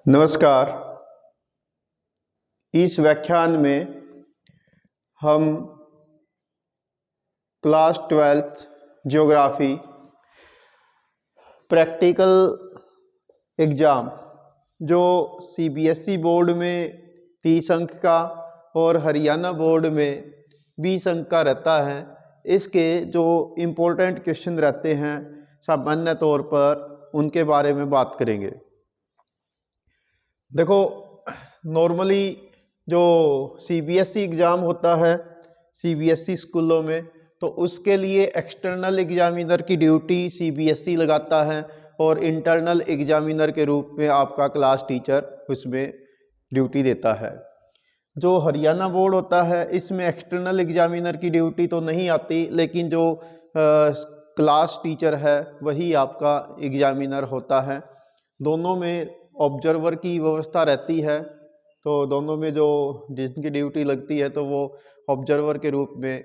नमस्कार। इस व्याख्यान में हम class 12th geography practical exam जो सीबीएसई बोर्ड में 30 अंक का और हरियाणा बोर्ड में 20 अंक का रहता है, इसके जो इम्पोर्टेंट क्वेश्चन रहते हैं सामान्य तौर पर उनके बारे में बात करेंगे। देखो, नॉर्मली जो सीबीएसई एग्ज़ाम होता है सीबीएसई स्कूलों में, तो उसके लिए एक्सटर्नल एग्जामिनर की ड्यूटी सीबीएसई लगाता है और इंटरनल एग्जामिनर के रूप में आपका क्लास टीचर उसमें ड्यूटी देता है। जो हरियाणा बोर्ड होता है इसमें एक्सटर्नल एग्जामिनर की ड्यूटी तो नहीं आती, लेकिन जो क्लास टीचर है वही आपका एग्जामिनर होता है। दोनों में ऑब्जर्वर की व्यवस्था रहती है, तो दोनों में जो जिनकी ड्यूटी लगती है तो वो ऑब्जर्वर के रूप में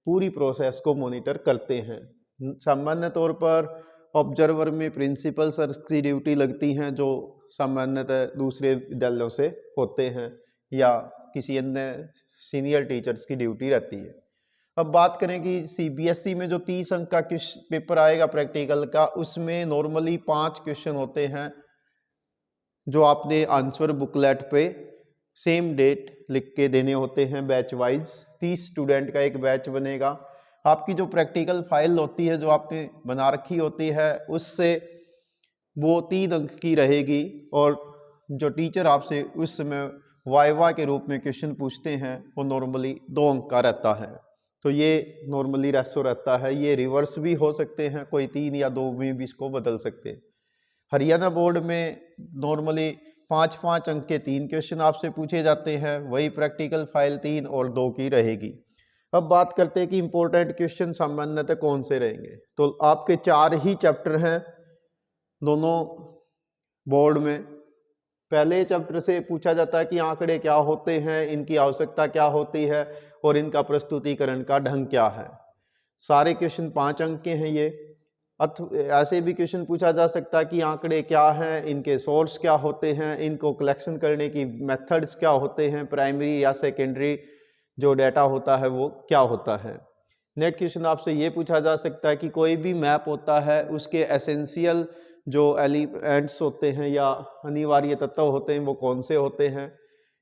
पूरी प्रोसेस को मॉनिटर करते हैं। सामान्य तौर पर ऑब्जर्वर में प्रिंसिपल सर की ड्यूटी लगती हैं, जो सामान्यतः दूसरे विद्यालयों से होते हैं, या किसी अन्य सीनियर टीचर्स की ड्यूटी रहती है। अब बात करें कि सीबीएसई में जो 30 अंक का पेपर आएगा प्रैक्टिकल का, उसमें नॉर्मली 5 क्वेश्चन होते हैं जो आपने आंसर बुकलेट पे सेम डेट लिख के देने होते हैं बैच वाइज। 30 स्टूडेंट का एक बैच बनेगा। आपकी जो प्रैक्टिकल फाइल होती है जो आपने बना रखी होती है उससे वो 3 अंक की रहेगी, और जो टीचर आपसे उस समय वाइवा के रूप में क्वेश्चन पूछते हैं वो नॉर्मली 2 अंक का रहता है। तो ये नॉर्मली रेशो रहता है। ये रिवर्स भी हो सकते हैं, कोई 3 या 2 में भी इसको बदल सकते हैं। हरियाणा बोर्ड में नॉर्मली 5-5 अंक के 3 क्वेश्चन आपसे पूछे जाते हैं, वही प्रैक्टिकल फाइल 3 और 2 की रहेगी। अब बात करते हैं कि इम्पोर्टेंट क्वेश्चन सामान्यतः कौन से रहेंगे। तो आपके 4 ही चैप्टर हैं दोनों बोर्ड में। पहले चैप्टर से पूछा जाता है कि आंकड़े क्या होते हैं, इनकी आवश्यकता क्या होती है और इनका प्रस्तुतिकरण का ढंग क्या है। सारे क्वेश्चन 5 अंक के हैं ये। ऐसे भी क्वेश्चन पूछा जा सकता है कि आंकड़े क्या हैं, इनके सोर्स क्या होते हैं, इनको कलेक्शन करने की मेथड्स क्या होते हैं, प्राइमरी या सेकेंडरी जो डाटा होता है वो क्या होता है। नेक्स्ट क्वेश्चन आपसे ये पूछा जा सकता है कि कोई भी मैप होता है उसके एसेंशियल जो एलिमेंट्स होते हैं या अनिवार्य तत्व होते हैं वो कौन से होते हैं।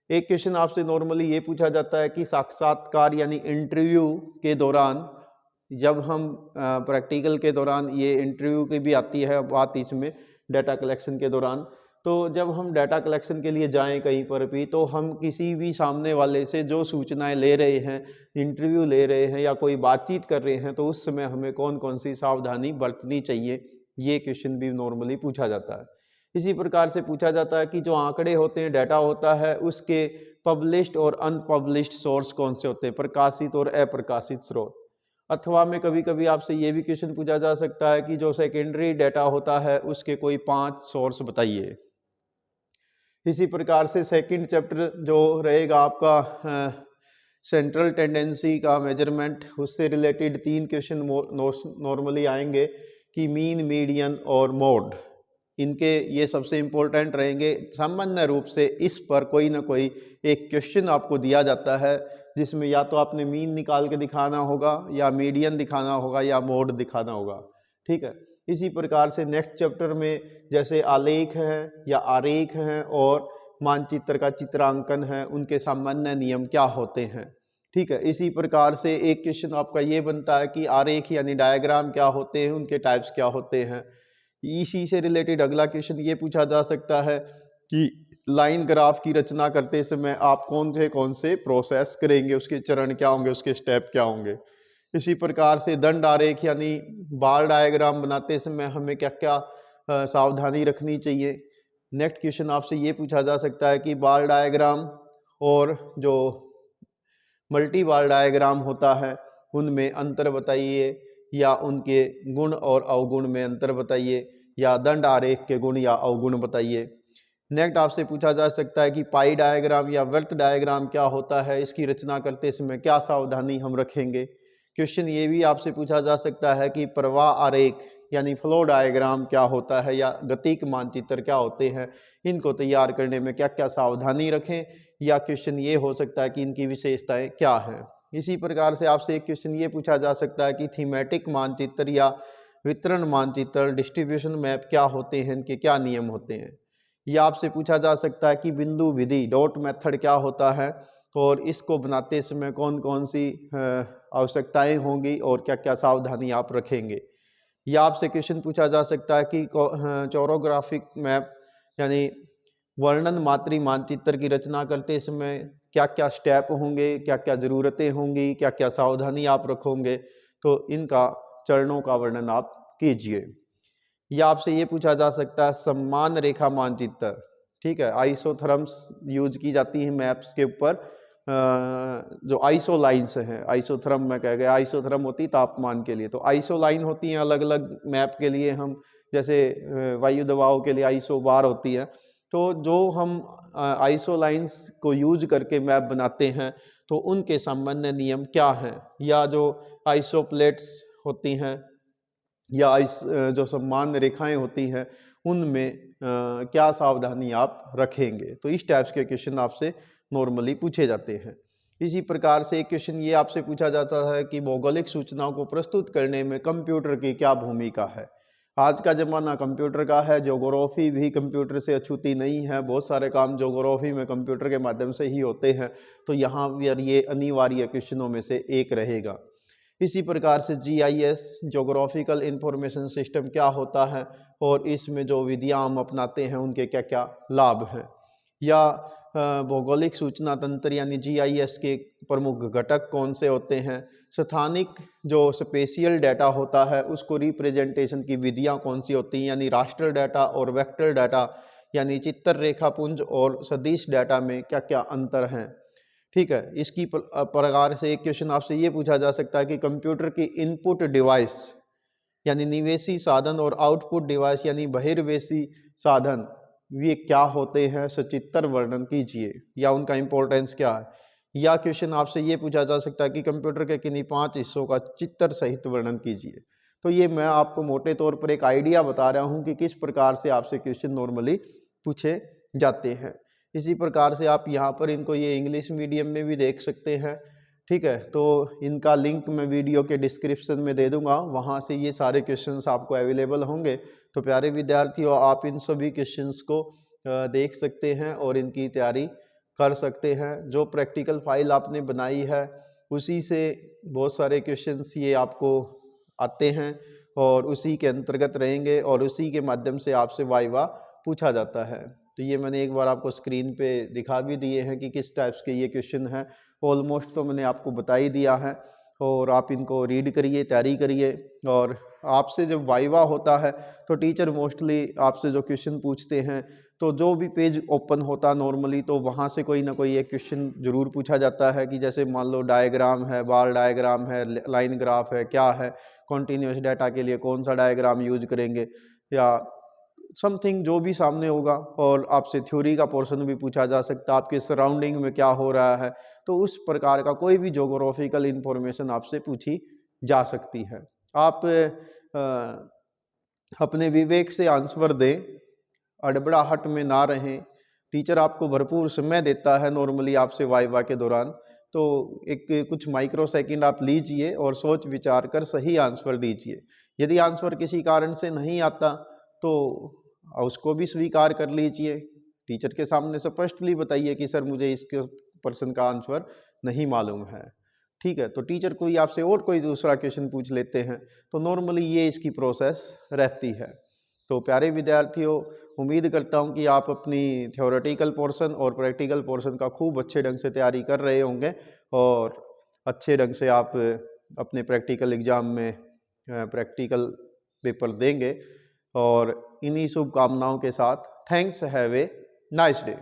एक क्वेश्चन आपसे नॉर्मली ये पूछा जाता है कि साक्षात्कार यानी इंटरव्यू के दौरान, जब हम प्रैक्टिकल के दौरान, ये इंटरव्यू की भी आती है बात इसमें डाटा कलेक्शन के दौरान, तो जब हम डाटा कलेक्शन के लिए जाएं कहीं पर भी, तो हम किसी भी सामने वाले से जो सूचनाएं ले रहे हैं, इंटरव्यू ले रहे हैं या कोई बातचीत कर रहे हैं, तो उस समय हमें कौन कौन सी सावधानी बरतनी चाहिए, ये क्वेश्चन भी नॉर्मली पूछा जाता है। इसी प्रकार से पूछा जाता है कि जो आंकड़े होते हैं, डाटा होता है, उसके पब्लिश्ड और अनपब्लिश्ड सोर्स कौन से होते हैं, प्रकाशित और अप्रकाशित स्रोत। अथवा में कभी कभी आपसे ये भी क्वेश्चन पूछा जा सकता है कि जो सेकेंडरी डाटा होता है उसके कोई 5 सोर्स बताइए। इसी प्रकार से सेकंड चैप्टर जो रहेगा आपका सेंट्रल टेंडेंसी का मेजरमेंट, उससे रिलेटेड 3 क्वेश्चन नॉर्मली आएंगे कि मीन, मीडियन और मोड। इनके ये सबसे इम्पोर्टेंट रहेंगे। सामान्य रूप से इस पर कोई ना कोई एक क्वेश्चन आपको दिया जाता है जिसमें या तो आपने मीन निकाल के दिखाना होगा, या मीडियन दिखाना होगा, या मोड दिखाना होगा। ठीक है। इसी प्रकार से नेक्स्ट चैप्टर में जैसे आलेख है या आरेख है और मानचित्र का चित्रांकन है, उनके सामान्य नियम क्या होते हैं। ठीक है। इसी प्रकार से एक क्वेश्चन आपका ये बनता है कि आरेख यानी डायग्राम क्या होते हैं, उनके टाइप्स क्या होते हैं। इसी से रिलेटेड अगला क्वेश्चन ये पूछा जा सकता है कि लाइन ग्राफ की रचना करते समय आप कौन से प्रोसेस करेंगे, उसके चरण क्या होंगे, उसके स्टेप क्या होंगे। इसी प्रकार से दंड आरेख यानी बार डायग्राम बनाते समय हमें क्या क्या सावधानी रखनी चाहिए। नेक्स्ट क्वेश्चन आपसे ये पूछा जा सकता है कि बार डायग्राम और जो मल्टी बार डायग्राम होता है उनमें अंतर बताइए, या उनके गुण और अवगुण में अंतर बताइए, या दंड आरेख के गुण या अवगुण बताइए। नेक्स्ट आपसे पूछा जा सकता है कि पाई डायग्राम या वृत्त डायग्राम क्या होता है, इसकी रचना करते समय क्या सावधानी हम रखेंगे। क्वेश्चन ये भी आपसे पूछा जा सकता है कि प्रवाह आरेख यानी फ्लो डायग्राम क्या होता है या गतिक मानचित्र क्या होते हैं, इनको तैयार करने में क्या क्या सावधानी रखें, या क्वेश्चन ये हो सकता है कि इनकी विशेषताएं क्या हैं। इसी प्रकार से आपसे एक क्वेश्चन ये पूछा जा सकता है कि थीमेटिक मानचित्र या वितरण मानचित्र डिस्ट्रीब्यूशन मैप क्या होते हैं, इनके क्या नियम होते हैं। या आपसे पूछा जा सकता है कि बिंदु विधि डॉट मेथड क्या होता है और इसको बनाते समय कौन कौन सी आवश्यकताएं होंगी और क्या क्या सावधानी आप रखेंगे। या आपसे क्वेश्चन पूछा जा सकता है कि चौरोग्राफिक मैप यानी वर्णन मात्री मानचित्र की रचना करते समय क्या क्या स्टेप होंगे, क्या क्या ज़रूरतें होंगी, क्या क्या सावधानी आप रखोगे, तो इनका चरणों का वर्णन आप कीजिए। या आपसे ये पूछा जा सकता है सम्मान रेखा मानचित्र, ठीक है, आइसोथर्म्स यूज की जाती है मैप्स के ऊपर, जो आइसो लाइन्स हैं, आइसोथर्म में कह गया, आइसोथर्म होती तापमान के लिए, तो आइसो लाइन होती हैं अलग अलग मैप के लिए। हम जैसे वायु दबाव के लिए आइसो बार होती है, तो जो हम आइसो लाइन्स को यूज करके मैप बनाते हैं तो उनके सामान्य नियम क्या हैं। या जो आइसो प्लेट्स होती हैं या जो सम्मान रेखाएं होती हैं उनमें क्या सावधानी आप रखेंगे। तो इस टाइप्स के क्वेश्चन आपसे नॉर्मली पूछे जाते हैं। इसी प्रकार से एक क्वेश्चन ये आपसे पूछा जाता है कि भौगोलिक सूचनाओं को प्रस्तुत करने में कंप्यूटर की क्या भूमिका है। आज का ज़माना कंप्यूटर का है, ज्योग्राफी भी कंप्यूटर से अछूती नहीं है, बहुत सारे काम ज्योग्राफी में कंप्यूटर के माध्यम से ही होते हैं, तो यहाँ पर ये अनिवार्य क्वेश्चनों में से एक रहेगा। इसी प्रकार से GIS ज्योग्राफिकल इंफॉर्मेशन सिस्टम क्या होता है और इसमें जो विधियां हम अपनाते हैं उनके क्या क्या लाभ हैं। या भौगोलिक सूचना तंत्र यानी GIS के प्रमुख घटक कौन से होते हैं। स्थानिक जो स्पेशियल डाटा होता है उसको रिप्रेजेंटेशन की विधियां कौन सी होती हैं, यानी राष्ट्रीय डाटा और वेक्टर डाटा यानी चित्र रेखापुंज और सदिश डाटा में क्या क्या अंतर हैं। ठीक है, इसकी प्रकार से एक क्वेश्चन आपसे ये पूछा जा सकता है कि कंप्यूटर की इनपुट डिवाइस यानी निवेशी साधन और आउटपुट डिवाइस यानी बहिर्वेशी साधन ये क्या होते हैं, सचित्र वर्णन कीजिए या उनका इंपॉर्टेंस क्या है। या क्वेश्चन आपसे ये पूछा जा सकता है कि कंप्यूटर के किन्हीं 5 हिस्सों का चित्र सहित वर्णन कीजिए। तो ये मैं आपको मोटे तौर पर एक आइडिया बता रहा हूँ कि किस प्रकार से आपसे क्वेश्चन नॉर्मली पूछे जाते हैं। इसी प्रकार से आप यहाँ पर इनको ये इंग्लिश मीडियम में भी देख सकते हैं, ठीक है। तो इनका लिंक मैं वीडियो के डिस्क्रिप्शन में दे दूंगा, वहाँ से ये सारे क्वेश्चंस आपको अवेलेबल होंगे। तो प्यारे विद्यार्थियों, आप इन सभी क्वेश्चंस को देख सकते हैं और इनकी तैयारी कर सकते हैं। जो प्रैक्टिकल फाइल आपने बनाई है उसी से बहुत सारे क्वेश्चंस ये आपको आते हैं और उसी के अंतर्गत रहेंगे और उसी के माध्यम से आपसे वाइवा पूछा जाता है। तो ये मैंने एक बार आपको स्क्रीन पे दिखा भी दिए हैं कि किस टाइप्स के ये क्वेश्चन हैं। ऑलमोस्ट तो मैंने आपको बता ही दिया है और आप इनको रीड करिए, तैयारी करिए। और आपसे जब वाइवा होता है तो टीचर मोस्टली आपसे जो क्वेश्चन पूछते हैं, तो जो भी पेज ओपन होता नॉर्मली तो वहाँ से कोई ना कोई एक क्वेश्चन ज़रूर पूछा जाता है कि जैसे मान लो डायग्राम है, बार डायग्राम है, लाइन ग्राफ है, क्या है, कॉन्टीन्यूस डाटा के लिए कौन सा डायग्राम यूज करेंगे, या समथिंग जो भी सामने होगा। और आपसे थ्योरी का पोर्शन भी पूछा जा सकता है, आपके सराउंडिंग में क्या हो रहा है, तो उस प्रकार का कोई भी ज्योग्राफिकल इंफॉर्मेशन आपसे पूछी जा सकती है। आप अपने विवेक से आंसर दें, अड़बड़ाहट में ना रहें। टीचर आपको भरपूर समय देता है नॉर्मली आपसे वाइवा के दौरान, तो एक कुछ माइक्रो सेकंड आप लीजिए और सोच विचार कर सही आंसर दीजिए। यदि आंसर किसी कारण से नहीं आता तो उसको भी स्वीकार कर लीजिए, टीचर के सामने स्पष्टली बताइए कि सर मुझे इसके प्रश्न का आंसर नहीं मालूम है, ठीक है। तो टीचर कोई आपसे और कोई दूसरा क्वेश्चन पूछ लेते हैं, तो नॉर्मली ये इसकी प्रोसेस रहती है। तो प्यारे विद्यार्थियों, उम्मीद करता हूँ कि आप अपनी थ्योरेटिकल पोर्शन और प्रैक्टिकल पोर्शन का खूब अच्छे ढंग से तैयारी कर रहे होंगे और अच्छे ढंग से आप अपने प्रैक्टिकल एग्ज़ाम में प्रैक्टिकल पेपर देंगे। और इन्हीं शुभकामनाओं के साथ thanks, have a nice day.